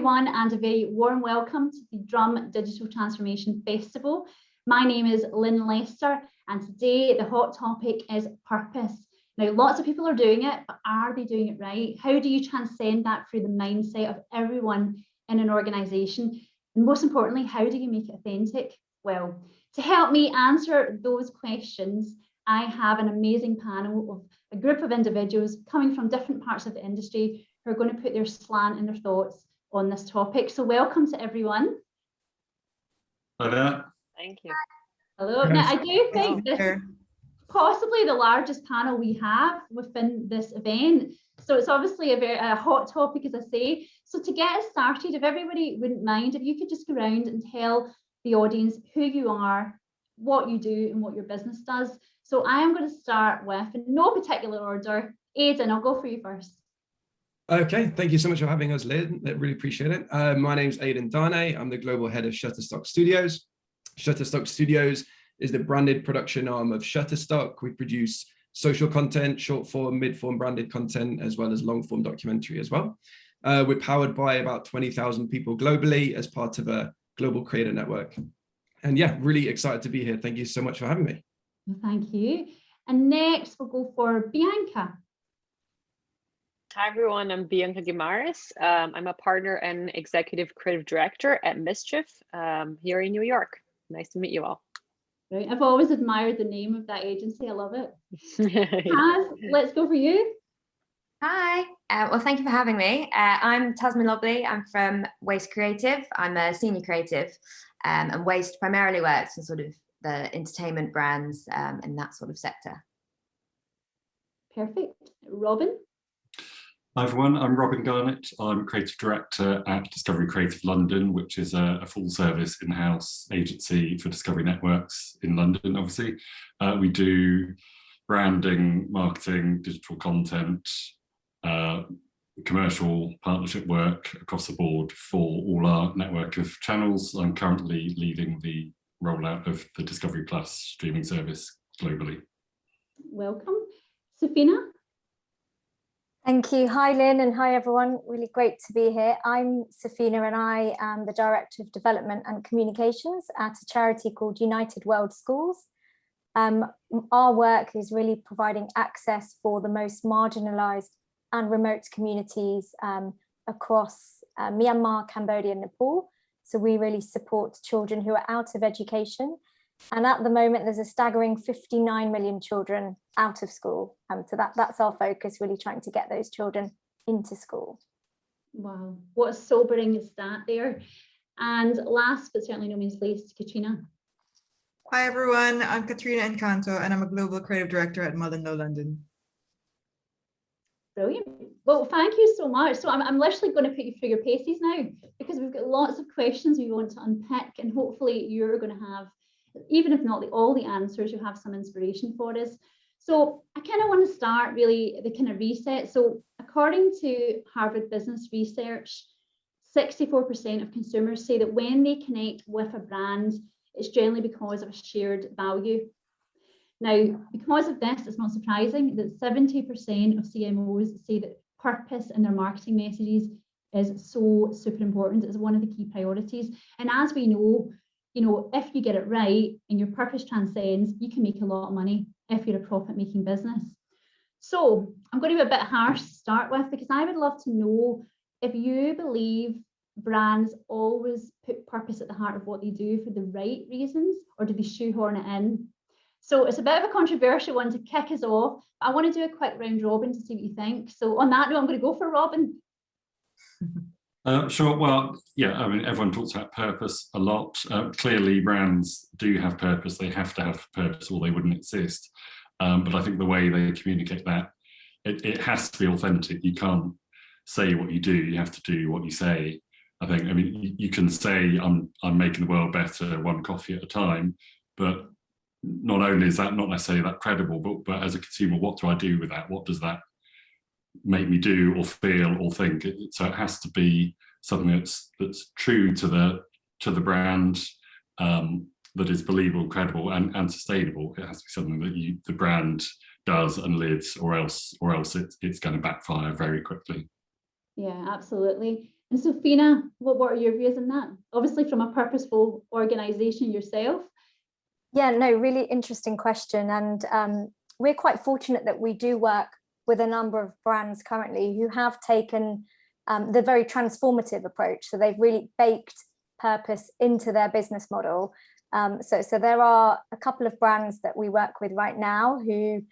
everyone, and a very warm welcome to the Drum Digital Transformation Festival. My name is Lynn Lester, and today the hot topic is purpose. Now, lots of people are doing it, but are they doing it right? How do you transcend that through the mindset of everyone in an organisation? And most importantly, how do you make it authentic? Well, to help me answer those questions, I have an amazing panel of a group of individuals coming from different parts of the industry who are going to put their slant and their thoughts on this topic. So welcome to everyone. Hi there. Thank you. Hello. Now, I do think this is possibly the largest panel we have within this event. So it's obviously a hot topic, as I say. So to get us started, if everybody wouldn't mind, if you could just go around and tell the audience who you are, what you do and what your business does. So I am going to start with, in no particular order, Aidan, I'll go for you first. Okay, thank you so much for having us, Lynn. I really appreciate it. My name's Aidan Darnay. I'm the global head of Shutterstock Studios. Shutterstock Studios is the branded production arm of Shutterstock. We produce social content, short form, mid form branded content, as well as long form documentary as well. We're powered by about 20,000 people globally as part of a global creator network. And yeah, really excited to be here. Thank you so much for having me. Thank you. And next we'll go for Bianca. Hi, everyone. I'm Bianca Dimares. I'm a partner and executive creative director at Mischief here in New York. Nice to meet you all. Right. I've always admired the name of that agency. I love it. Taz, let's go for you. Hi. Well, thank you for having me. I'm Tasmin Lobley. I'm from Waste Creative. I'm a senior creative, and Waste primarily works in sort of the entertainment brands in that sort of sector. Perfect. Robin. Hi everyone, I'm Robin Garnett. I'm creative director at Discovery Creative London, which is a full service in-house agency for Discovery Networks in London, obviously. We do branding, marketing, digital content, commercial partnership work across the board for all our network of channels. I'm currently leading the rollout of the Discovery Plus streaming service globally. Welcome. Safina. Thank you. Hi, Lynn, and hi, everyone. Really great to be here. I'm Safina, and I am the Director of Development and Communications at a charity called United World Schools. Our work is really providing access for the most marginalised and remote communities across Myanmar, Cambodia, and Nepal. So we really support children who are out of education. And at the moment, there's a staggering 59 million children out of school. So that's our focus, really trying to get those children into school. Wow, what a sobering stat there. And last but certainly no means least, Katrina. Hi everyone, I'm Katrina Encanto and I'm a Global Creative Director at Mullindo London. Brilliant. Well, thank you so much. So I'm literally going to put you through your paces now, because we've got lots of questions we want to unpick, and hopefully you're going to have, even if not all the answers, you have some inspiration for us. So I kind of want to start really the kind of reset. So according to Harvard Business Research, 64% of consumers say that when they connect with a brand, it's generally because of a shared value. Now, because of this, it's not surprising that 70% of CMOs say that purpose in their marketing messages is so super important. It's one of the key priorities. And as we know, if you get it right and your purpose transcends, you can make a lot of money if you're a profit-making business. So I'm going to be a bit harsh to start with, because I would love to know if you believe brands always put purpose at the heart of what they do for the right reasons, or do they shoehorn it in? So it's a bit of a controversial one to kick us off. I want to do a quick round robin to see what you think. So on that note, I'm going to go for Robin. Sure. Well, yeah, I mean, everyone talks about purpose a lot. Clearly, brands do have purpose. They have to have purpose or they wouldn't exist. But I think the way they communicate that, it has to be authentic. You can't say what you do. You have to do what you say. I mean, you can say, I'm making the world better one coffee at a time, but not only is that not necessarily that credible, but as a consumer, what do I do with that? What does that make me do or feel or think? So it has to be something that's true to the brand, that is believable, credible, and sustainable. It has to be something that the brand does and lives, or else it's going to backfire very quickly. Yeah, absolutely. And Sofina, what are your views on that? Obviously from a purposeful organization yourself. Yeah, no, really interesting question. And we're quite fortunate that we do work with a number of brands currently who have taken the very transformative approach. So they've really baked purpose into their business model. So there are a couple of brands that we work with right now who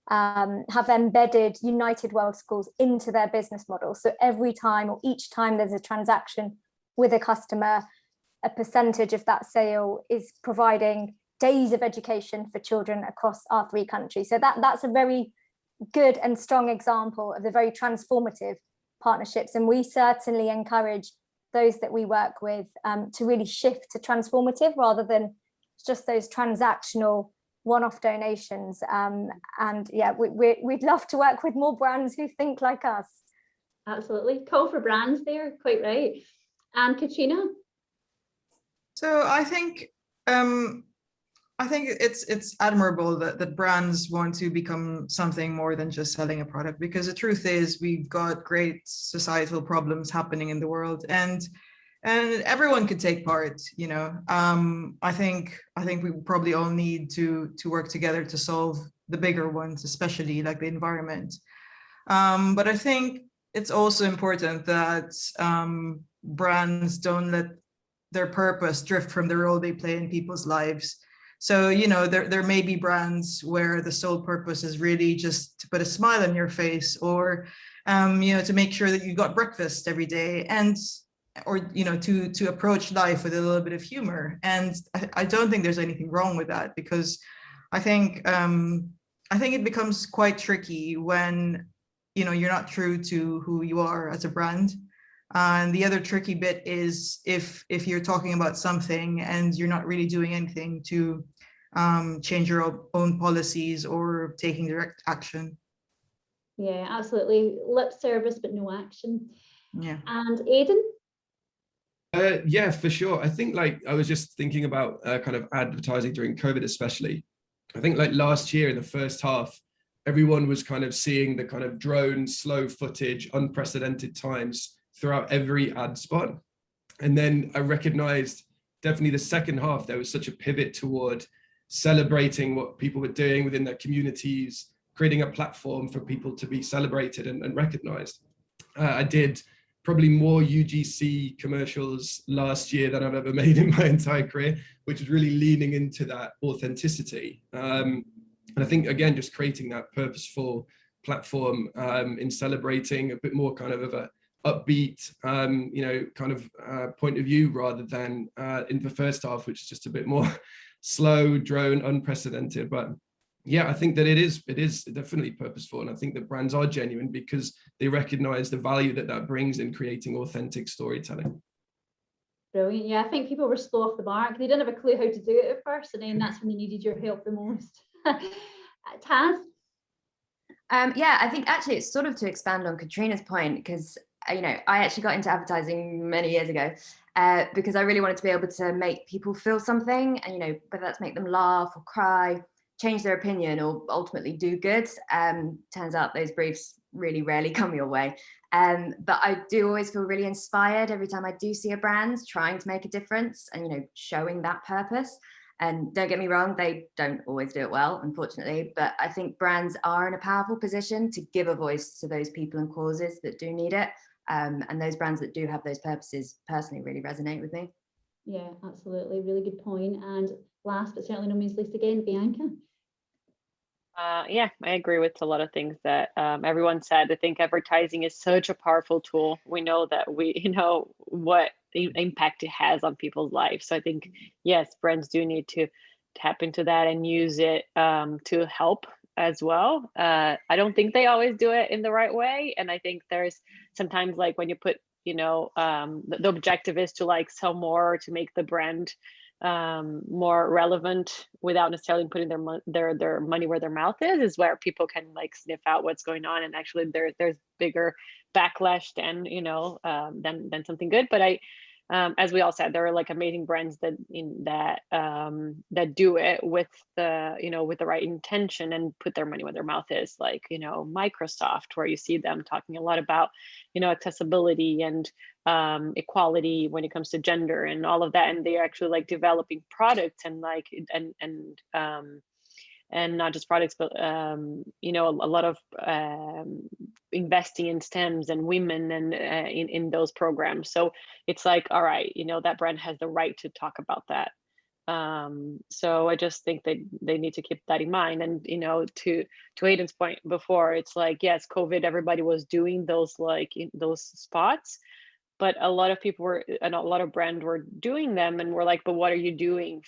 have embedded United World Schools into their business model. So every time or each time there's a transaction with a customer, a percentage of that sale is providing days of education for children across our 3 countries. So that's a very good and strong example of the very transformative partnerships. And we certainly encourage those that we work with to really shift to transformative rather than just those transactional one-off donations. And yeah, we'd love to work with more brands who think like us. Absolutely. Call for brands there, quite right. And Katrina? So I think it's admirable that brands want to become something more than just selling a product, because the truth is we've got great societal problems happening in the world, and everyone could take part. You know, I think we probably all need to work together to solve the bigger ones, especially like the environment. But I think it's also important that brands don't let their purpose drift from the role they play in people's lives. So, you know, there may be brands where the sole purpose is really just to put a smile on your face, or, you know, to make sure that you got breakfast every day, and, or, you know, to approach life with a little bit of humor. And I don't think there's anything wrong with that, because I think it becomes quite tricky when, you know, you're not true to who you are as a brand. And the other tricky bit is if you're talking about something and you're not really doing anything to change your own policies or taking direct action. Yeah, absolutely. Lip service, but no action. Yeah. And Aidan? Yeah, for sure. I think, like, I was just thinking about kind of advertising during COVID, especially. I think like last year in the first half, everyone was kind of seeing the kind of drone, slow footage, unprecedented times throughout every ad spot. And then I recognized definitely the second half, there was such a pivot toward celebrating what people were doing within their communities, creating a platform for people to be celebrated and recognized. I did probably more UGC commercials last year than I've ever made in my entire career, which was really leaning into that authenticity. And I think, again, just creating that purposeful platform in celebrating a bit more kind of a upbeat, you know, kind of point of view, rather than in the first half, which is just a bit more slow, drone, unprecedented. But yeah, I think that it is definitely purposeful, and I think that brands are genuine because they recognize the value that brings in creating authentic storytelling. Brilliant. Yeah, I think people were slow off the mark. They didn't have a clue how to do it at first, and then that's when they needed your help the most. Taz? Yeah, I think actually it's sort of to expand on Katrina's point, because you know, I actually got into advertising many years ago because I really wanted to be able to make people feel something, and, you know, whether that's make them laugh or cry, change their opinion, or ultimately do good. Turns out those briefs really rarely come your way. But I do always feel really inspired every time I do see a brand trying to make a difference and, you know, showing that purpose. And don't get me wrong, they don't always do it well, unfortunately, but I think brands are in a powerful position to give a voice to those people and causes that do need it. And those brands that do have those purposes personally really resonate with me. Yeah, absolutely. Really good point. And last but certainly no means least again, Bianca. Yeah, I agree with a lot of things that everyone said. I think advertising is such a powerful tool. We know that you know what impact it has on people's lives. So I think, yes, brands do need to tap into that and use it to help as well. I don't think they always do it in the right way. And I think there's sometimes, like, when you put, you know, the objective is to like sell more, to make the brand more relevant without necessarily putting their money where their mouth is where people can like sniff out what's going on, and actually there's bigger backlash than, you know, than something good. But as we all said, there are like amazing brands that that do it with the, with the right intention and put their money where their mouth is, like, Microsoft, where you see them talking a lot about, accessibility and equality when it comes to gender and all of that, and they're actually like developing products and like and not just products, but a lot of investing in STEMs and women and in those programs. So it's like, all right, that brand has the right to talk about that. So I just think that they need to keep that in mind. And to Aiden's point before, it's like, yes, COVID, everybody was doing those those spots, but a lot of people were, and a lot of brands were doing them, and we're like, but what are you doing?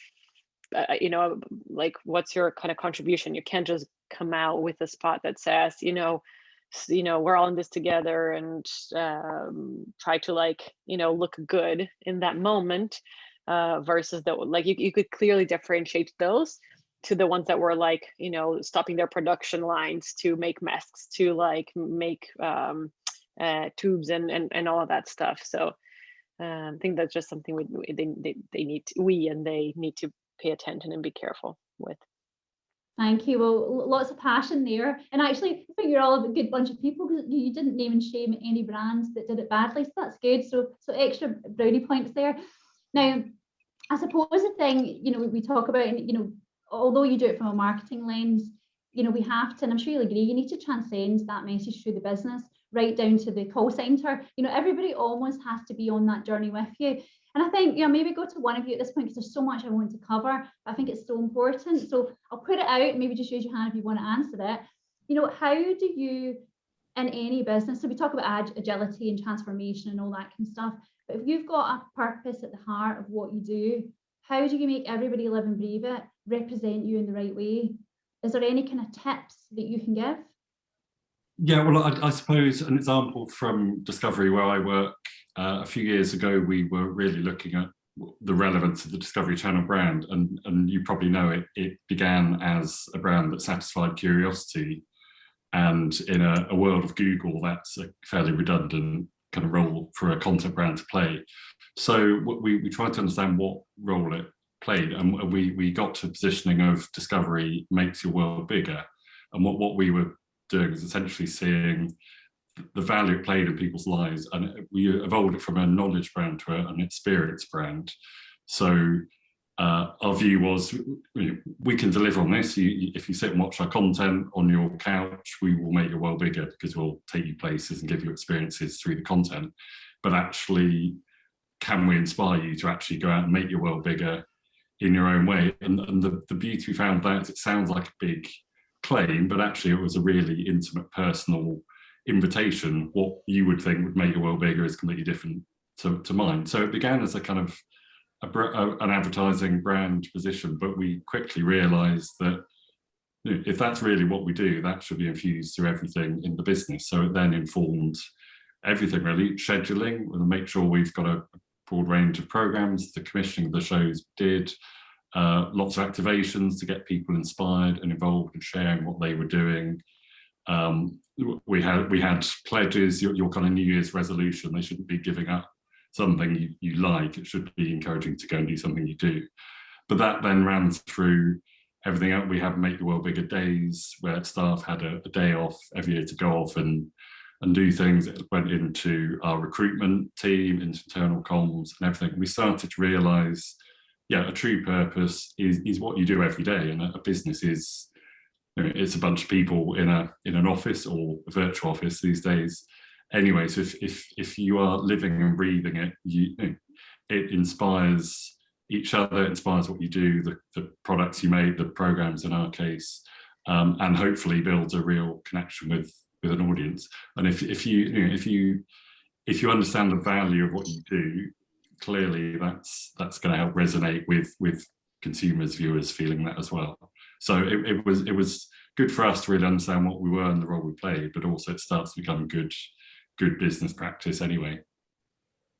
Like, what's your kind of contribution? You can't just come out with a spot that says, we're all in this together, and try to look good in that moment, versus you could clearly differentiate those to the ones that were stopping their production lines to make masks, to make tubes and all of that stuff. So I think that's just something they need to pay attention and be careful with. Thank you. Well, lots of passion there. And actually, I think you're all a good bunch of people, because you didn't name and shame any brands that did it badly. So that's good. So extra brownie points there. Now, I suppose the thing, we talk about, and, although you do it from a marketing lens, we have to, and I'm sure you'll agree, you need to transcend that message through the business, right down to the call center. Everybody almost has to be on that journey with you. And I think, maybe go to one of you at this point, because there's so much I want to cover. But I think it's so important. So I'll put it out, maybe just raise your hand if you want to answer it. How do you, in any business, so we talk about agility and transformation and all that kind of stuff, but if you've got a purpose at the heart of what you do, how do you make everybody live and breathe it, represent you in the right way? Is there any kind of tips that you can give? Yeah, well, I suppose an example from Discovery, where I work, a few years ago, we were really looking at the relevance of the Discovery Channel brand. And you probably know it began as a brand that satisfied curiosity. And in a world of Google, that's a fairly redundant kind of role for a content brand to play. So we tried to understand what role it played. And we got to a positioning of Discovery makes your world bigger. And what we were doing is essentially seeing the value it played in people's lives, and we evolved it from a knowledge brand to an experience brand. So our view was, we can deliver on this. If you sit and watch our content on your couch, we will make your world bigger, because we'll take you places and give you experiences through the content. But actually, can we inspire you to actually go out and make your world bigger in your own way? And the beauty we found that it sounds like a big claim, but actually it was a really intimate, personal invitation. What you would think would make your world bigger is completely different to mine. So it began as a kind of an advertising brand position, but we quickly realized that if that's really what we do, that should be infused through everything in the business. So it then informed everything, really. Scheduling, we'll make sure we've got a broad range of programs. The commissioning of the shows did. Lots of activations to get people inspired and involved and sharing what they were doing. We had pledges, your kind of New Year's resolution. They shouldn't be giving up something you like. It should be encouraging to go and do something you do. But that then ran through everything else. We have Make the World Bigger days, where staff had a day off every year to go off and do things. It went into our recruitment team, into internal comms and everything. We started to realise, a true purpose is what you do every day, and a business is, it's a bunch of people in an office, or a virtual office these days. Anyway, so if you are living and breathing it, it inspires each other, it inspires what you do, the products you make, the programs in our case, and hopefully builds a real connection with an audience. And if you understand the value of what you do, clearly that's going to help resonate with consumers, viewers feeling that as well. So it was good for us to really understand what we were and the role we played, but also it starts to become good business practice anyway.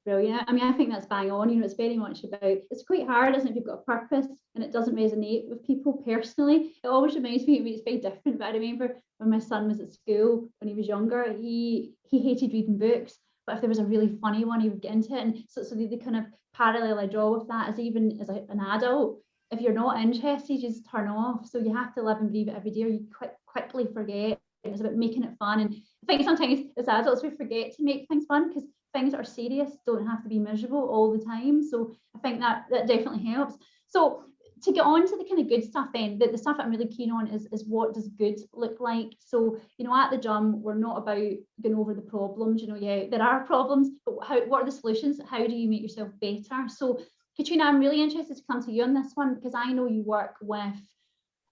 Brilliant. I mean, I think that's bang on. It's very much about, it's quite hard, isn't it, if you've got a purpose and it doesn't resonate with people personally. It always reminds me, it's very different, but I remember when my son was at school, when he was younger, he hated reading books. but if there was a really funny one, you would get into it. And so the kind of parallel I draw with that is, even as an adult, if you're not interested, you just turn off. So you have to live and breathe it every day, or you quickly forget. It's about making it fun. And I think sometimes as adults we forget to make things fun, because things that are serious don't have to be miserable all the time. So I think that definitely helps. So to get on to the kind of good stuff then, the stuff that I'm really keen on is what does good look like? So, you know, at the Drum, we're not about going over the problems, you know, yeah, there are problems, but what are the solutions? How do you make yourself better? So Katrina, I'm really interested to come to you on this one, because I know you work with,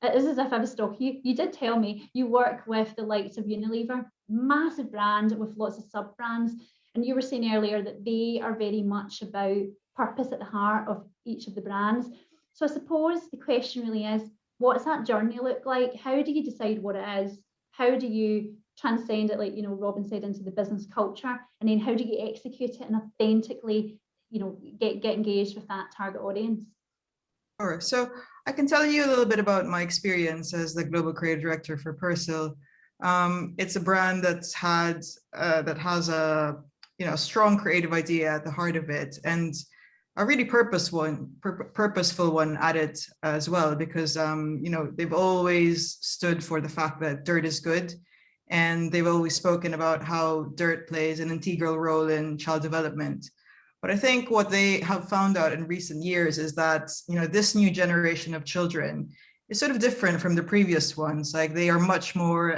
it's as if I was stalking you. You did tell me you work with the likes of Unilever, massive brand with lots of sub brands. And you were saying earlier that they are very much about purpose at the heart of each of the brands. So I suppose the question really is, what's that journey look like? How do you decide what it is? How do you transcend it, like, you know, Robin said, into the business culture? And then how do you execute it and authentically, you know, get engaged with that target audience? Sure. So I can tell you a little bit about my experience as the global creative director for Purcell. It's a brand that has a strong creative idea at the heart of it, and a really purposeful one at it as well, because they've always stood for the fact that dirt is good, and they've always spoken about how dirt plays an integral role in child development. But I think what they have found out in recent years is that, you know, this new generation of children is sort of different from the previous ones. Like, they are much more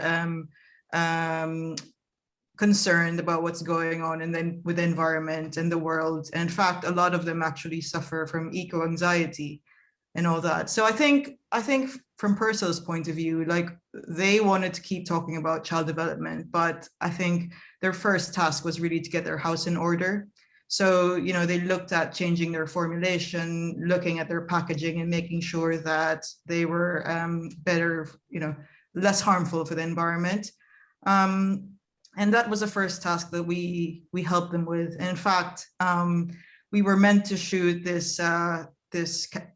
concerned about what's going on with the environment and the world. And in fact, a lot of them actually suffer from eco-anxiety and all that. So I think from Purcell's point of view, like, they wanted to keep talking about child development, but I think their first task was really to get their house in order. So, you know, they looked at changing their formulation, looking at their packaging, and making sure that they were better, you know, less harmful for the environment. And that was the first task that we helped them with. And in fact, we were meant to shoot this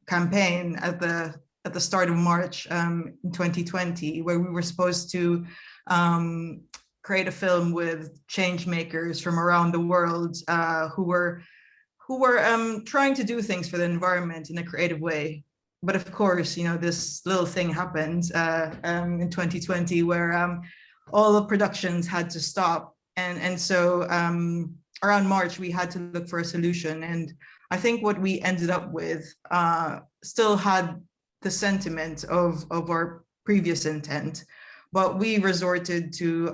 campaign at the start of March in 2020, where we were supposed to create a film with change makers from around the world who were trying to do things for the environment in a creative way. But of course, you know, this little thing happened in 2020 where all the productions had to stop. And so around March, we had to look for a solution. And I think what we ended up with still had the sentiment of our previous intent, but we resorted to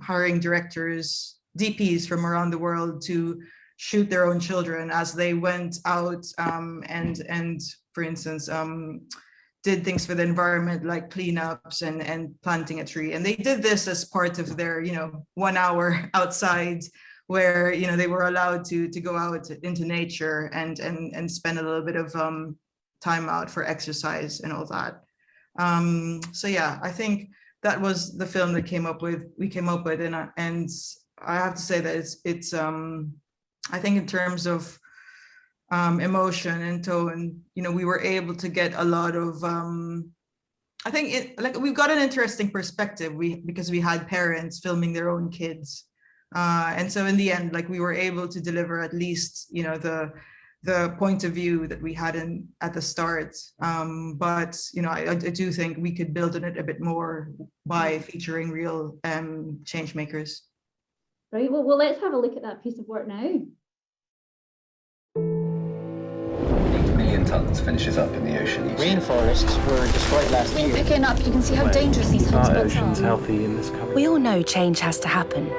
hiring directors, DPs from around the world to shoot their own children as they went out and for instance, did things for the environment, like cleanups and planting a tree. And they did this as part of their, you know, 1 hour outside, where, you know, they were allowed to go out into nature and spend a little bit of time out for exercise and all that. So yeah, I think that was the film that we came up with, and I have to say that it's I think in terms of emotion and tone, you know, we were able to get a lot of I think we've got an interesting perspective because we had parents filming their own kids, and so in the end, like, we were able to deliver at least, you know, the point of view that we had at the start, but you know, I do think we could build on it a bit more by featuring real change makers. Right, well, let's have a look at that piece of work now. 8 million tons finishes up in the ocean each year. Rainforests were destroyed last year. Picking up, you can see how dangerous these hotspots ocean's are. healthy in this country. We all know change has to happen.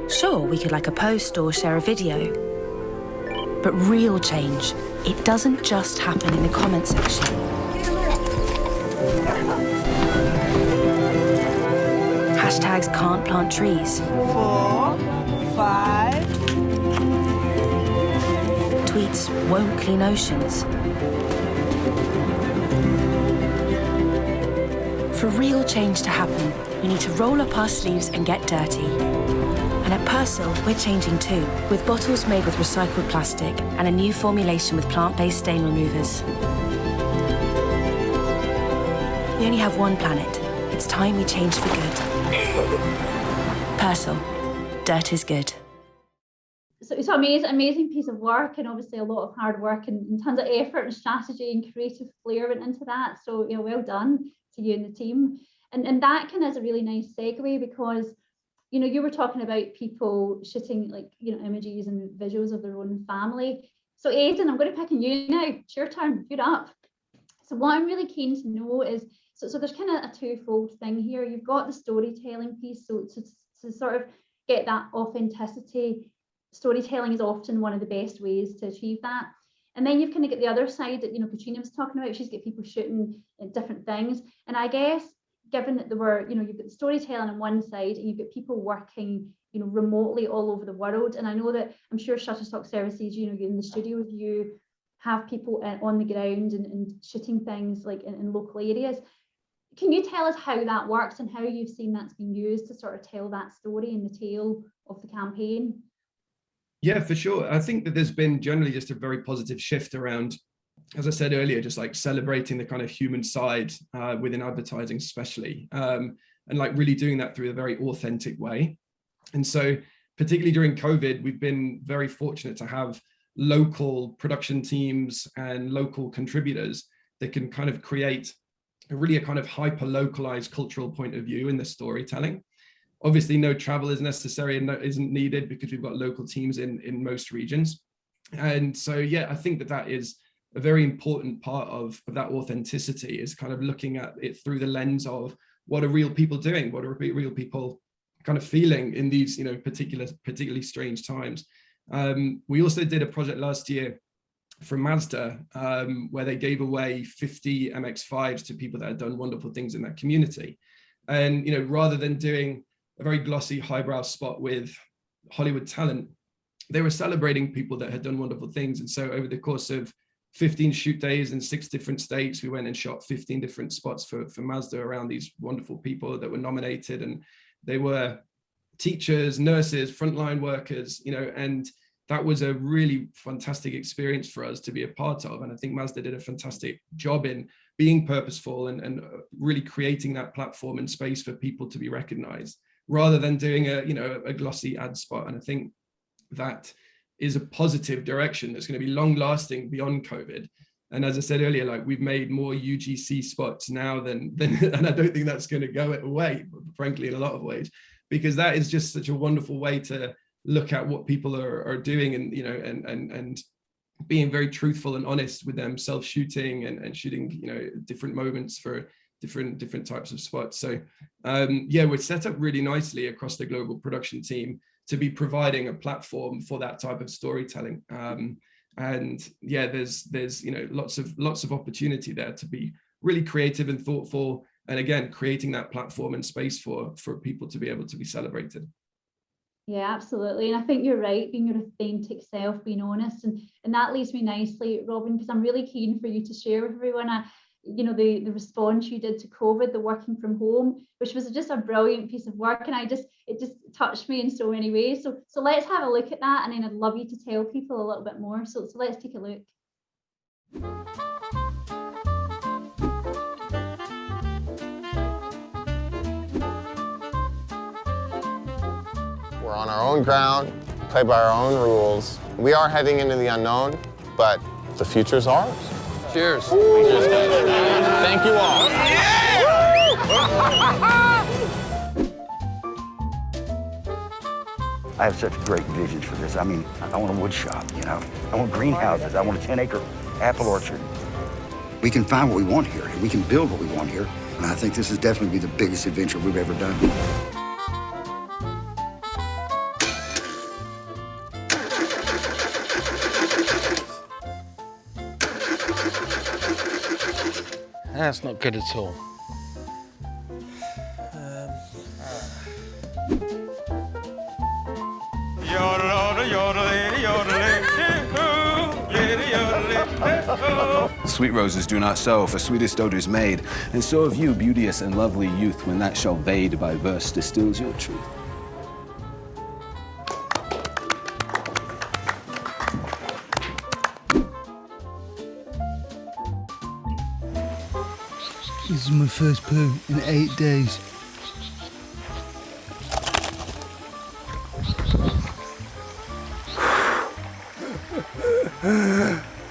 Sure, we could like a post or share a video. But real change, it doesn't just happen in the comment section. Hashtags can't plant trees. 4, 5. Tweets won't clean oceans. For real change to happen, we need to roll up our sleeves and get dirty. And at Purcell, we're changing too, with bottles made with recycled plastic and a new formulation with plant-based stain removers. We only have one planet. It's time we changed for good. Purcell, dirt is good. So it's amazing piece of work, and obviously a lot of hard work and tons of effort and strategy and creative flair went into that. So well done to you and the team. And that kind of is a really nice segue, because you were talking about people shooting images and visuals of their own family. So Aidan, I'm going to pick on you now. It's your turn. You're up. So what I'm really keen to know is, so there's kind of a twofold thing here. You've got the storytelling piece, so to sort of get that authenticity. Storytelling is often one of the best ways to achieve that. And then you've kind of got the other side that Katrina was talking about. She's got people shooting different things. And I guess given that there were, you've got the storytelling on one side and you've got people working, remotely all over the world. And I know that I'm sure Shutterstock Services, you're in the studio with you, have people on the ground and shooting things like in local areas. Can you tell us how that works and how you've seen that's been used to sort of tell that story in the tale of the campaign? Yeah, for sure. I think that there's been generally just a very positive shift around, as I said earlier, just like celebrating the kind of human side within advertising, especially, and like really doing that through a very authentic way. And so particularly during COVID, we've been very fortunate to have local production teams and local contributors that can kind of create a kind of hyper localized cultural point of view in the storytelling. Obviously, no travel is necessary and isn't needed because we've got local teams in most regions. And so, yeah, I think that is a very important part of that authenticity, is kind of looking at it through the lens of what are real people doing? What are real people kind of feeling in these, particularly strange times? We also did a project last year from Mazda where they gave away 50 MX-5s to people that had done wonderful things in that community. And, rather than doing a very glossy highbrow spot with Hollywood talent, they were celebrating people that had done wonderful things. And so over the course of 15 shoot days in 6 different states, we went and shot 15 different spots for Mazda around these wonderful people that were nominated. And they were teachers, nurses, frontline workers, and that was a really fantastic experience for us to be a part of. And I think Mazda did a fantastic job in being purposeful and really creating that platform and space for people to be recognized, rather than doing a glossy ad spot. And I think that is a positive direction that's going to be long lasting beyond COVID. And as I said earlier, like we've made more UGC spots now than and I don't think that's going to go away, frankly, in a lot of ways, because that is just such a wonderful way to look at what people are doing and, and being very truthful and honest with themselves, shooting and shooting, different moments for different types of spots. So yeah, we're set up really nicely across the global production team to be providing a platform for that type of storytelling. And yeah, there's lots of opportunity there to be really creative and thoughtful, and again, creating that platform and space for people to be able to be celebrated. Yeah, absolutely. And I think you're right, being your authentic self, being honest. And that leads me nicely, Robin, because I'm really keen for you to share with everyone, the response you did to COVID, the working from home, which was just a brilliant piece of work. And it just touched me in so many ways. So let's have a look at that. And then I'd love you to tell people a little bit more. So let's take a look. We're on our own ground, play by our own rules. We are heading into the unknown, but the future's ours. Cheers. Thank you all. I have such great visions for this. I mean, I want a wood shop, I want greenhouses. I want a 10-acre apple orchard. We can find what we want here, and we can build what we want here. And I think this is definitely the biggest adventure we've ever done. That's not good at all. Sweet roses do not sow, for sweetest odors made, and so have you, beauteous and lovely youth, when that shall vade by verse distills your truth. This is my first poo in 8 days.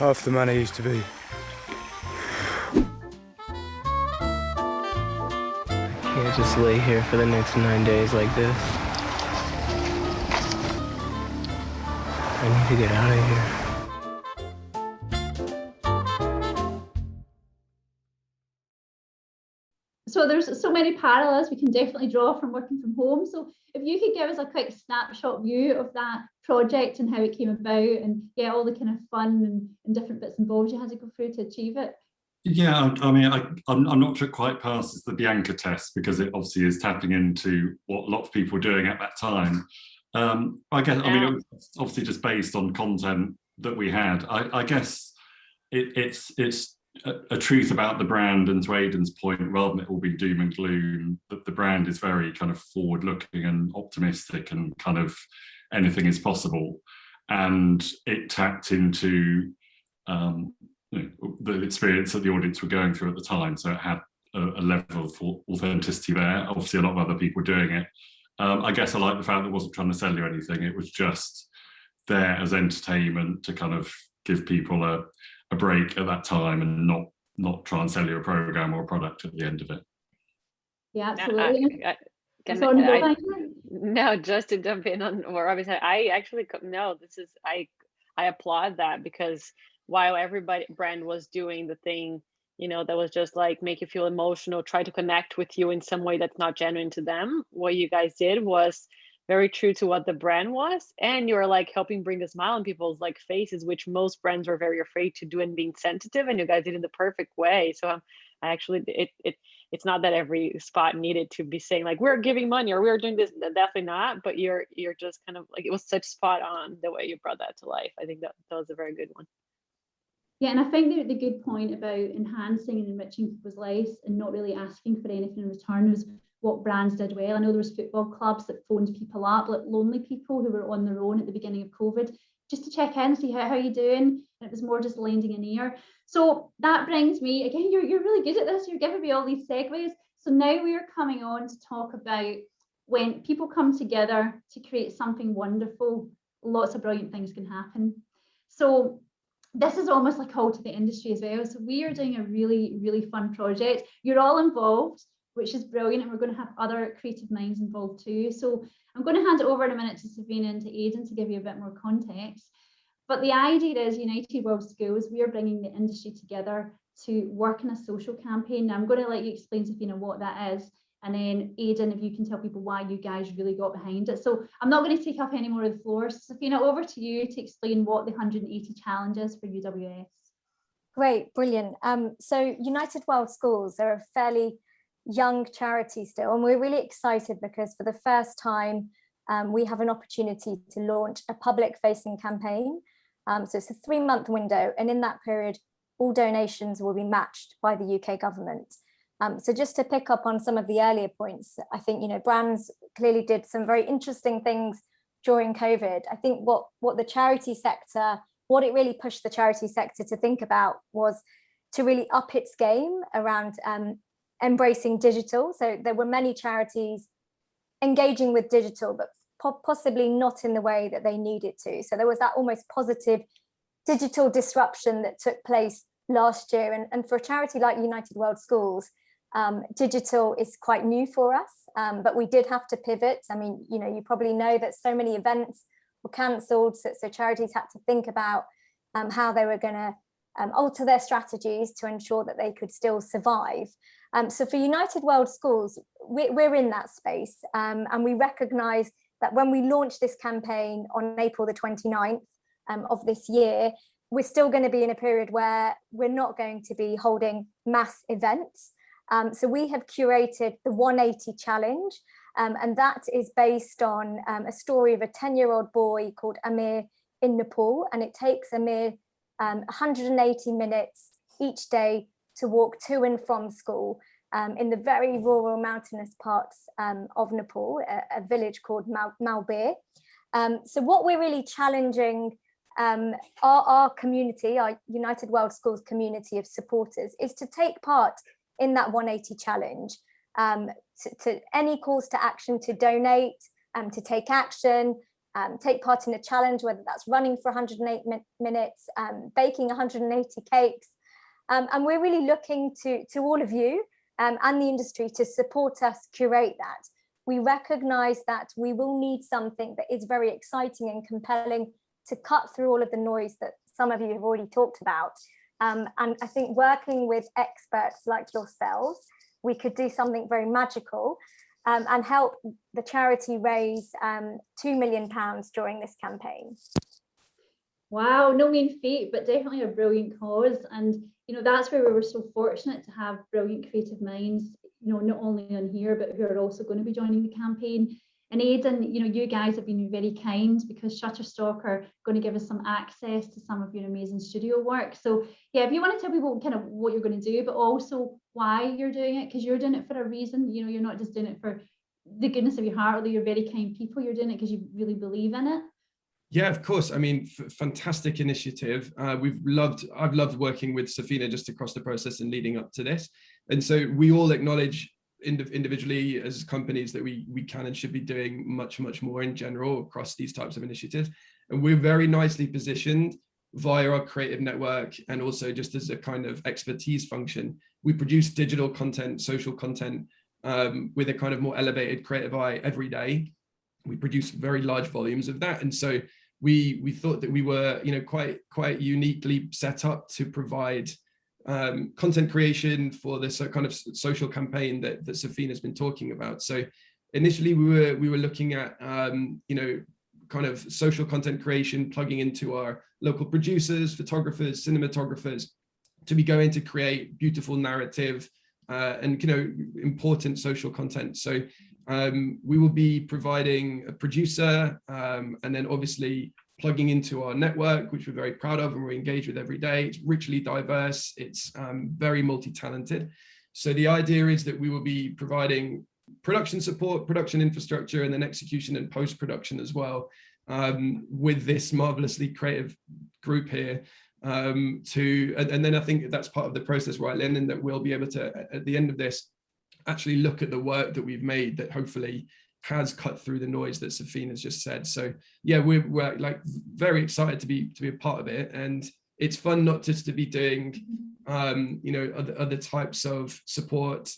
half the man I used to be. Can't just lay here for the next 9 days like this. I need to get out of here. So there's so many parallels we can definitely draw from working from home. So if you could give us a quick snapshot view of that project and how it came about, and yeah, all the kind of fun and different bits and bobs you had to go through to achieve it. Yeah, I mean, I'm not sure it quite passes the Bianca test because it obviously is tapping into what lots of people were doing at that time. I guess, I mean, it was obviously just based on content that we had. I guess it's a truth about the brand, and to Aidan's point, rather than it all be doom and gloom, that the brand is very kind of forward-looking and optimistic and kind of anything is possible. And it tapped into the experience that the audience were going through at the time. So it had a level of authenticity there. Obviously, a lot of other people doing it. I guess I like the fact that it wasn't trying to sell you anything. It was just there as entertainment to kind of give people a break at that time and not try and sell you a program or a product at the end of it. Yeah, absolutely. No, just to jump in on what Robbie said, I applaud that, because while everybody brand was doing the thing, you know, that was just like make you feel emotional, try to connect with you in some way that's not genuine to them, what you guys did was very true to what the brand was, and you're like helping bring a smile on people's like faces, which most brands were very afraid to do, and being sensitive, and you guys did it in the perfect way. So I actually it's not that every spot needed to be saying like we're giving money or we're doing this, definitely not, but you're just kind of like, it was such spot on the way you brought that to life. I think that was a very good one. Yeah, and I think the good point about enhancing and enriching people's lives and not really asking for anything in return was what brands did well. I know there was football clubs that phoned people up, like lonely people who were on their own at the beginning of COVID, just to check in, see how you doing. And it was more just lending an ear. So that brings me, again, you're really good at this. You're giving me all these segues. So now we are coming on to talk about when people come together to create something wonderful, lots of brilliant things can happen. So this is almost like call to the industry as well. So we are doing a really, really fun project. You're all involved, which is brilliant. And we're going to have other creative minds involved too. So I'm going to hand it over in a minute to Savina and to Aidan to give you a bit more context. But the idea is United World Schools, we are bringing the industry together to work in a social campaign. Now I'm going to let you explain, Savina, what that is. And then Aidan, if you can tell people why you guys really got behind it. So I'm not going to take up any more of the floor. So Savina, over to you to explain what the 180 challenge is for UWS. Great, brilliant. So United World Schools are a fairly young charity still, and we're really excited because for the first time we have an opportunity to launch a public-facing campaign. So it's a 3-month window, and in that period, all donations will be matched by the UK government. So just to pick up on some of the earlier points, I think, you know, brands clearly did some very interesting things during COVID. I think what the charity sector, what it really pushed the charity sector to think about was to really up its game around embracing digital. So there were many charities engaging with digital, but possibly not in the way that they needed to. So there was that almost positive digital disruption that took place last year. And for a charity like United World Schools, digital is quite new for us, but we did have to pivot. I mean, you know, you probably know that so many events were cancelled, so charities had to think about how they were going to alter their strategies to ensure that they could still survive. So for United World Schools, we're in that space, and we recognise that when we launch this campaign on April the 29th of this year, we're still going to be in a period where we're not going to be holding mass events. So we have curated the 180 challenge, and that is based on a story of a 10-year-old boy called Amir in Nepal, and it takes Amir 180 minutes each day to walk to and from school in the very rural mountainous parts of Nepal, a village called Malbir. So what we're really challenging our community, our United World Schools community of supporters, is to take part in that 180 challenge, to any calls to action to donate, to take action, take part in a challenge, whether that's running for 108 minutes, baking 180 cakes. And we're really looking to all of you and the industry to support us curate that. We recognize that we will need something that is very exciting and compelling to cut through all of the noise that some of you have already talked about. And I think working with experts like yourselves, we could do something very magical and help the charity raise £2 million during this campaign. Wow, no mean feat, but definitely a brilliant cause. And, you know, that's where we were so fortunate to have brilliant creative minds, you know, not only on here, but who are also going to be joining the campaign. And Aidan, you know, you guys have been very kind because Shutterstock are going to give us some access to some of your amazing studio work. So yeah, if you want to tell people kind of what you're going to do, but also why you're doing it, because you're doing it for a reason. You know, you're not just doing it for the goodness of your heart, although you're very kind people. You're doing it because you really believe in it. Yeah, of course. I mean, fantastic initiative. I've loved working with Safina just across the process and leading up to this. And so we all acknowledge individually as companies that we can and should be doing much more in general across these types of initiatives. And we're very nicely positioned via our creative network and also just as a kind of expertise function. We produce digital content, social content with a kind of more elevated creative eye every day. We produce very large volumes of that. And so we thought that we were, you know, quite uniquely set up to provide content creation for this kind of social campaign that Safina has been talking about. So initially we were looking at, you know, kind of social content creation, plugging into our local producers, photographers, cinematographers to be going to create beautiful narrative and, you know, important social content. So we will be providing a producer and then obviously plugging into our network, which we're very proud of and we're engaged with every day. It's richly diverse. It's very multi-talented. So the idea is that we will be providing production support, production infrastructure, and then execution and post-production as well with this marvelously creative group here. And then I think that's part of the process, right, Lynn, and that we'll be able to, at the end of this, actually look at the work that we've made that hopefully has cut through the noise that Safina's just said. So yeah, we're like very excited to be a part of it, and it's fun not just to be doing you know, other types of support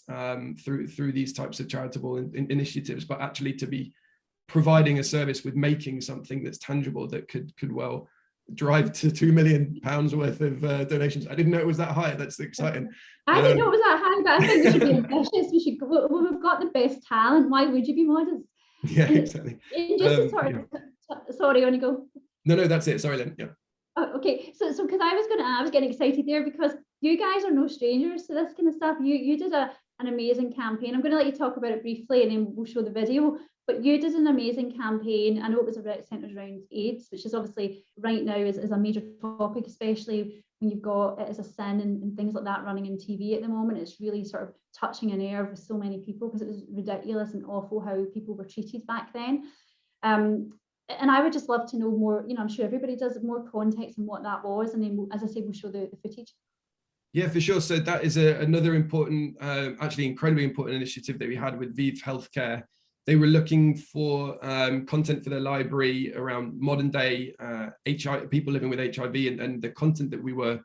through these types of charitable initiatives, but actually to be providing a service with making something that's tangible that could well drive to £2 million worth of donations. I didn't know it was that high. That's exciting. I didn't know it was that high, but I think we should be ambitious. We should go, well, we've got the best talent. Why would you be modest? Yeah, exactly. And just to sort of, sorry, on you go. No, that's it. Sorry, Lynn. Yeah. Oh, okay, so because I was getting excited there because you guys are no strangers to this kind of stuff. You did an amazing campaign. I'm going to let you talk about it briefly and then we'll show the video. But you did an amazing campaign. I know it was centered around AIDS, which is obviously right now is a major topic, especially when you've got it as a sin and things like that running in TV at the moment. It's really sort of touching a nerve with so many people because it was ridiculous and awful how people were treated back then. And I would just love to know more, you know, I'm sure everybody does, more context on what that was. And then, as I say, we'll show the footage. Yeah, for sure. So that is another important, actually incredibly important initiative that we had with Vive Healthcare. They were looking for content for their library around modern day HIV, people living with HIV, and the content that we were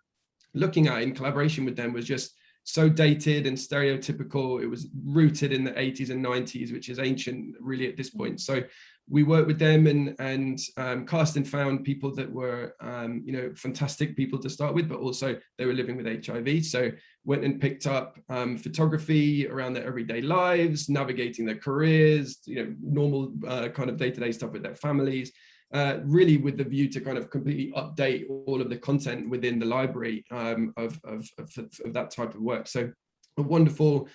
looking at in collaboration with them was just so dated and stereotypical. It was rooted in the 80s and 90s, which is ancient really at this point. So we worked with them and cast and found people that were, you know, fantastic people to start with, but also they were living with HIV. So went and picked up photography around their everyday lives, navigating their careers, you know, normal kind of day-to-day stuff with their families, really with the view to kind of completely update all of the content within the library of that type of work. So a wonderful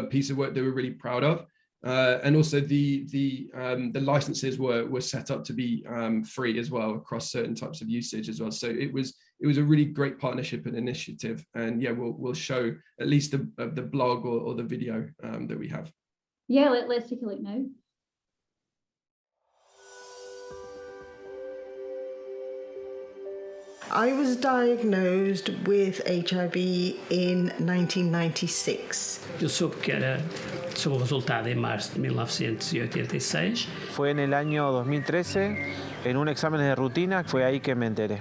piece of work that we're really proud of. And also the licenses were set up to be free as well across certain types of usage as well. So it was a really great partnership and initiative. And yeah, we'll show at least the blog or the video that we have. Yeah, let's take a look now. I was diagnosed with HIV in 1996. Eu soube que soube o resultado en marzo de 1986. Fue en el año 2013, en un examen de rutina, fue ahí que me enteré.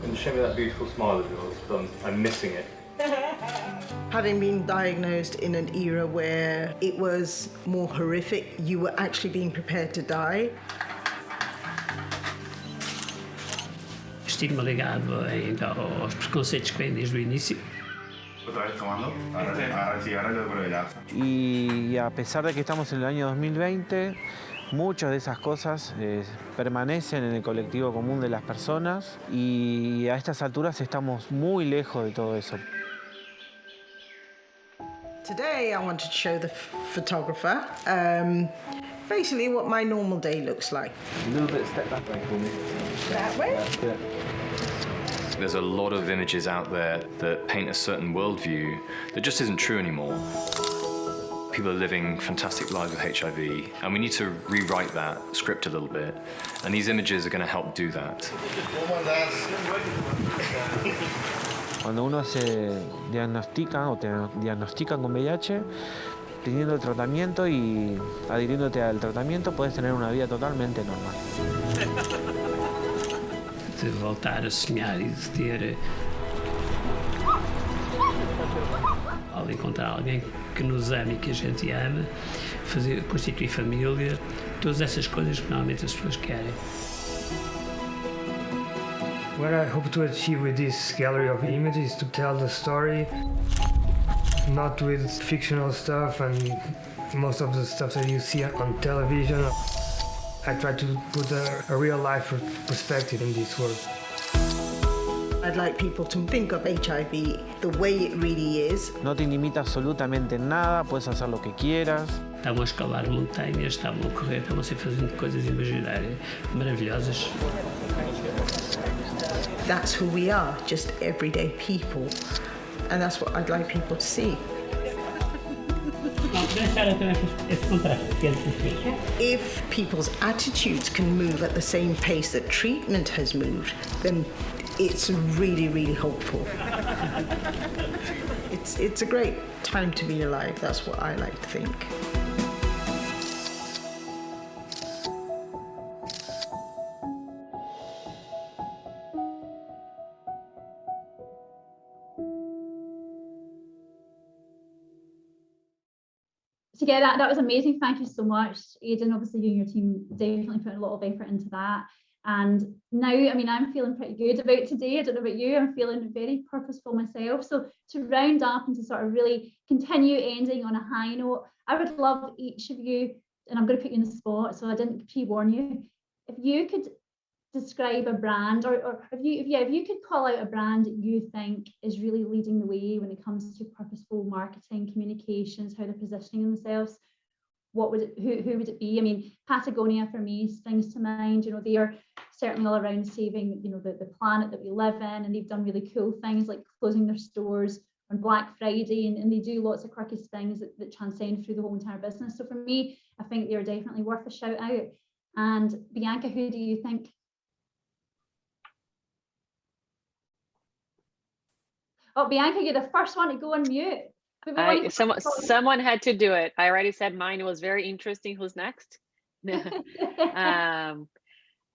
And show me that beautiful smile of yours. I'm missing it. Having been diagnosed in an era where it was more horrific, you were actually being prepared to die. Estigma ligado ainda aos preconceitos que vêm desde o início. Y a pesar de que estamos en el año 2020, muchas de esas cosas permanecen en el colectivo común de las personas y a estas alturas estamos muy lejos de todo eso. Today I wanted to show the photographer basically what my normal day looks like. A little bit step back for me. That way? Yeah. There's a lot of images out there that paint a certain worldview that just isn't true anymore. People are living fantastic lives with HIV, and we need to rewrite that script a little bit, and these images are going to help do that. Cuando uno se diagnostica o te diagnostican con VIH, teniendo el tratamiento y adhiriéndote al tratamiento, puedes tener una vida totalmente normal. De voltar a sonhar e de ter ao encontrar alguém que nos ame e que a gente ama, constituir família, todas essas coisas que normalmente as pessoas querem. What I hope to achieve with this gallery of images is to tell the story, not with fictional stuff and most of the stuff that you see on television. I try to put a real life perspective in this work. I'd like people to think of HIV the way it really is. No te limita absolutamente en nada, puedes hacer lo que quieras. Estavam a escalar montanhas, estavam a correr, estavam a ser fazendo coisas imaginárias maravilhosas. That's who we are, just everyday people. And that's what I'd like people to see. If people's attitudes can move at the same pace that treatment has moved, then it's really, really hopeful. It's a great time to be alive. That's what I like to think. So yeah, that was amazing. Thank you so much, Aidan. Obviously, you and your team definitely put a lot of effort into that. And now, I mean, I'm feeling pretty good about today. I don't know about you, I'm feeling very purposeful myself. So to round up and to sort of really continue ending on a high note, I would love each of you, and I'm going to put you in the spot, so I didn't pre-warn you, if you could describe a brand, or if you could call out a brand that you think is really leading the way when it comes to purposeful marketing, communications, how they're positioning themselves, what would it, who would it be? I mean, Patagonia for me springs to mind. You know, they are certainly all around saving, you know, the planet that we live in, and they've done really cool things like closing their stores on Black Friday, and they do lots of quirky things that transcend through the whole entire business. So for me, I think they're definitely worth a shout out. And Bianca, who do you think? Oh, Bianca, you're the first one to go on mute. Someone had to do it. I already said mine was very interesting. Who's next? I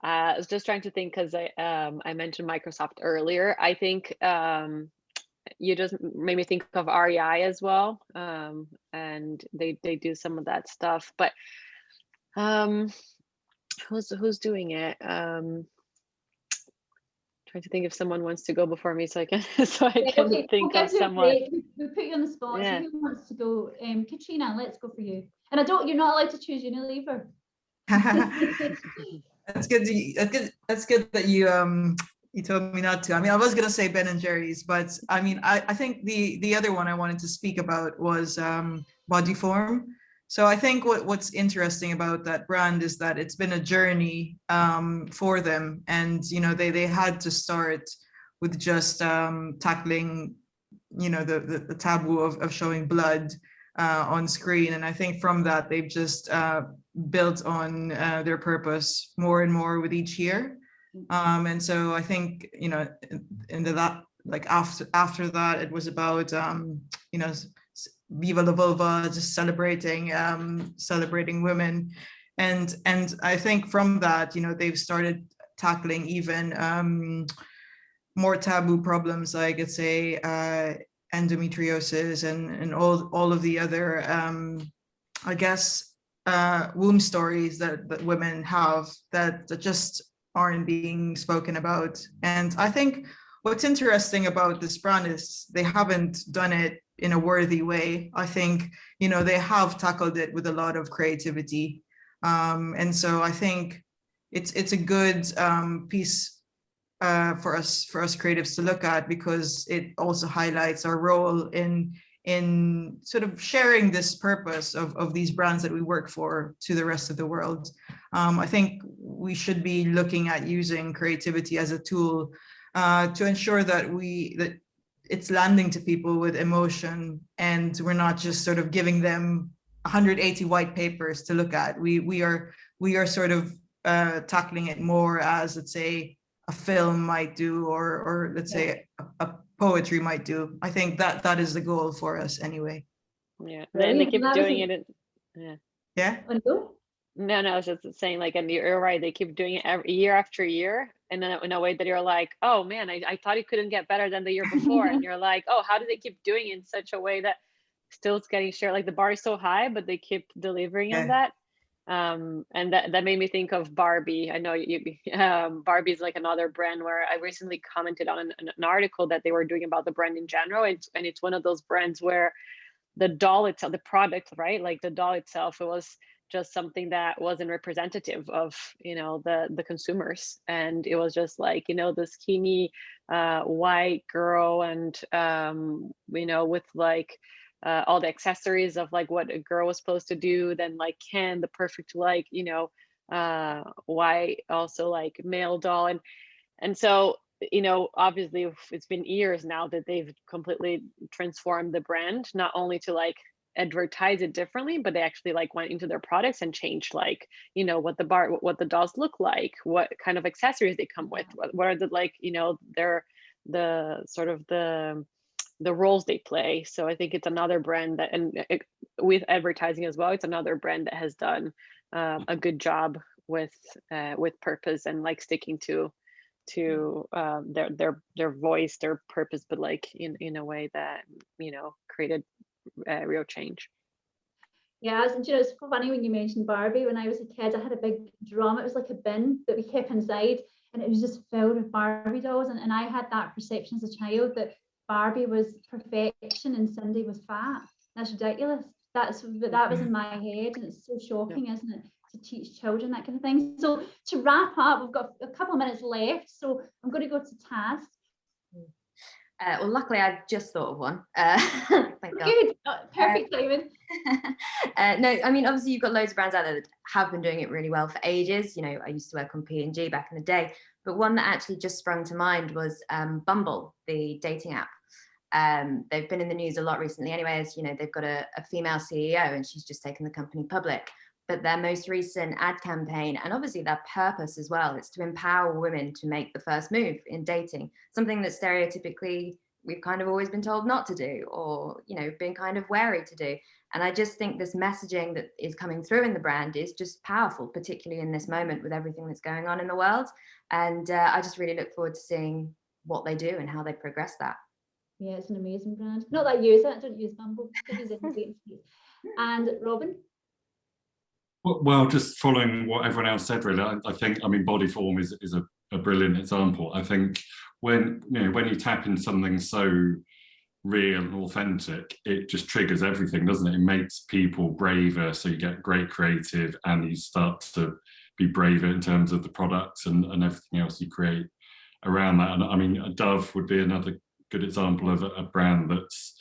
was just trying to think because I mentioned Microsoft earlier. I think you just made me think of REI as well, and they do some of that stuff. But who's doing it? Trying to think if someone wants to go before me, so I can think of someone. We'll put you on the spot. Yeah. So who wants to go? Katrina, let's go for you. And you're not allowed to choose Unilever. That's good that you told me not to. I mean, I was gonna say Ben & Jerry's, but I mean, I think the other one I wanted to speak about was Bodyform. So I think what's interesting about that brand is that it's been a journey for them, and you know they had to start with just tackling, you know, the taboo of showing blood, on screen. And I think from that, they've just built on their purpose more and more with each year. And so I think, you know, into that, like after that, it was about, you know, Viva la Vulva, just celebrating women. And I think from that, you know, they've started tackling even more taboo problems, like let's say endometriosis and all of the other, I guess, womb stories that women have that just aren't being spoken about. And I think what's interesting about this brand is they haven't done it in a worthy way. I think, you know, they have tackled it with a lot of creativity. And so I think it's a good piece for us creatives to look at, because it also highlights our role in sort of sharing this purpose of these brands that we work for to the rest of the world. I think we should be looking at using creativity as a tool to ensure that it's landing to people with emotion, and we're not just sort of giving them 180 white papers to look at. We are sort of tackling it more as, let's say, a film might do, or let's say a poetry might do. I think that is the goal for us anyway. Yeah, and they keep doing it. Yeah. No, I was just saying, like, and you're right. They keep doing it every year after year, and then in a way that you're like, oh man, I thought it couldn't get better than the year before, and you're like, oh, how do they keep doing it in such a way that still it's getting shared? Like the bar is so high, but they keep delivering on that. And that made me think of Barbie. I know Barbie is like another brand where I recently commented on an article that they were doing about the brand in general. And it's one of those brands where the doll itself, the product, right? Like the doll itself, it was just something that wasn't representative of, you know, the consumers. And it was just like, you know, the skinny white girl, and you know, with like all the accessories of like what a girl was supposed to do, then like Ken, the perfect, like, you know, white, also like male doll. And so, you know, obviously it's been years now that they've completely transformed the brand, not only to like advertise it differently, but they actually like went into their products and changed, like, you know, what the dolls look like, what kind of accessories they come with, what are the, like, you know, the sort of the roles they play. So I think it's another brand that, and with advertising as well, it's another brand that has done a good job with purpose and like sticking to their voice, their purpose, but like in a way that, you know, created real change. Yeah, and you know, it's funny when you mentioned Barbie. When I was a kid, I had a big drum. It was like a bin that we kept inside, and it was just filled with Barbie dolls. And I had that perception as a child that Barbie was perfection and Cindy was fat. That's ridiculous. That was in my head, and it's so shocking, isn't it, to teach children that kind of thing. So to wrap up, we've got a couple of minutes left, so I'm going to go to Taz. Well, luckily I just thought of one. Good, perfect timing. No, I mean, obviously you've got loads of brands out there that have been doing it really well for ages. You know, I used to work on P&G back in the day, but one that actually just sprung to mind was Bumble, the dating app. They've been in the news a lot recently anyway, as you know, they've got a female CEO and she's just taken the company public. But their most recent ad campaign, and obviously their purpose as well, it's to empower women to make the first move in dating, something that stereotypically we've kind of always been told not to do, or, you know, been kind of wary to do. And I just think this messaging that is coming through in the brand is just powerful, particularly in this moment with everything that's going on in the world. And I just really look forward to seeing what they do and how they progress that. Yeah, it's an amazing brand. Not that I use it, I don't use Bumble. And Robin? Well, just following what everyone else said, really, I think, I mean, Bodyform is a brilliant example. I think when you tap into something so real and authentic, it just triggers everything, doesn't it? It makes people braver, so you get great creative, and you start to be braver in terms of the products and everything else you create around that. And I mean, Dove would be another good example of a brand that's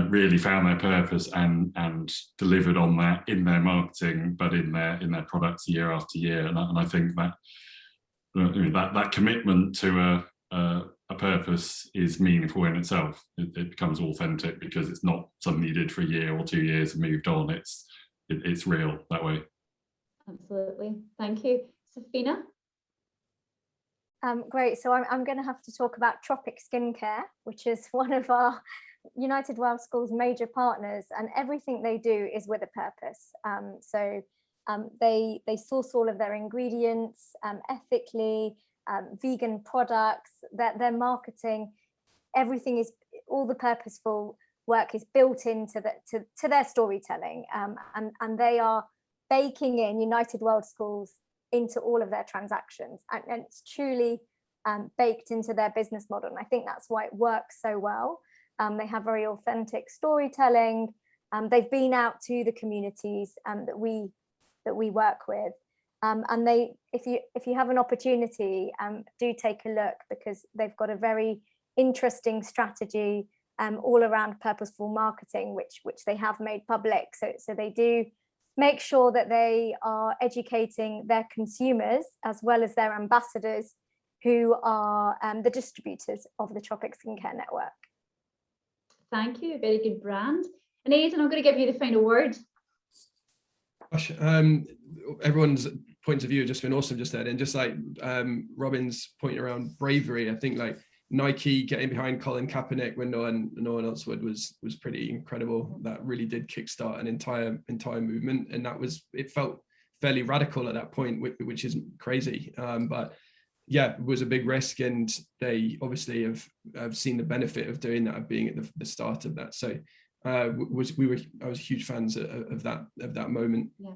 really found their purpose and delivered on that in their marketing, but in their products year after year. And I think that that commitment to a a purpose is meaningful in itself. It becomes authentic because it's not something you did for a year or 2 years and moved on. It's real that way. Absolutely. Thank you. Safina? Great. So I'm going to have to talk about Tropic Skincare, which is one of our United World Schools major partners, and everything they do is with a purpose. They source all of their ingredients ethically, vegan products, their marketing, everything is, all the purposeful work is built into to their storytelling, and they are baking in United World Schools into all of their transactions, and it's truly baked into their business model, and I think that's why it works so well. They have very authentic storytelling. They've been out to the communities that we work with, and if you have an opportunity, do take a look, because they've got a very interesting strategy all around purposeful marketing, which they have made public. So they do make sure that they are educating their consumers as well as their ambassadors, who are the distributors of the Tropic Skincare network. Thank you. Very good brand. And Aidan, I'm going to give you the final word. Gosh, everyone's points of view have just been awesome just then, and just like Robin's point around bravery, I think like Nike getting behind Colin Kaepernick when no one else would was pretty incredible. That really did kickstart an entire movement, and it felt fairly radical at that point, which is crazy. But yeah, it was a big risk, and they obviously have seen the benefit of doing that, of being at the start of that. So I was huge fans of that moment. Yeah.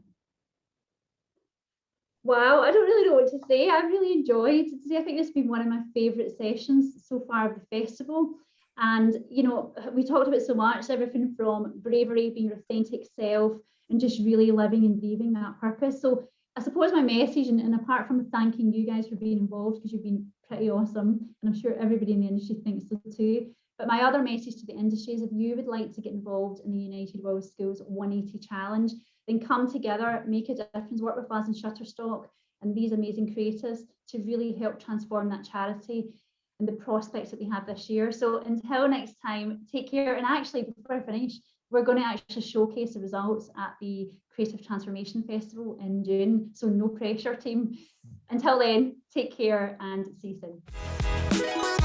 Wow, I don't really know what to say. I've really enjoyed today. I think this has been one of my favourite sessions so far of the festival. And, you know, we talked about so much, everything from bravery, being your authentic self, and just really living and breathing that purpose. So I suppose my message, and apart from thanking you guys for being involved, because you've been pretty awesome, and I'm sure everybody in the industry thinks so too, but my other message to the industry is, if you would like to get involved in the United World Schools 180 Challenge, then come together, make a difference, work with us in Shutterstock and these amazing creators to really help transform that charity and the prospects that we have this year. So until next time, take care. And actually, before I finish, we're going to actually showcase the results at the Creative Transformation Festival in June. So no pressure, team. Until then, take care and see you soon.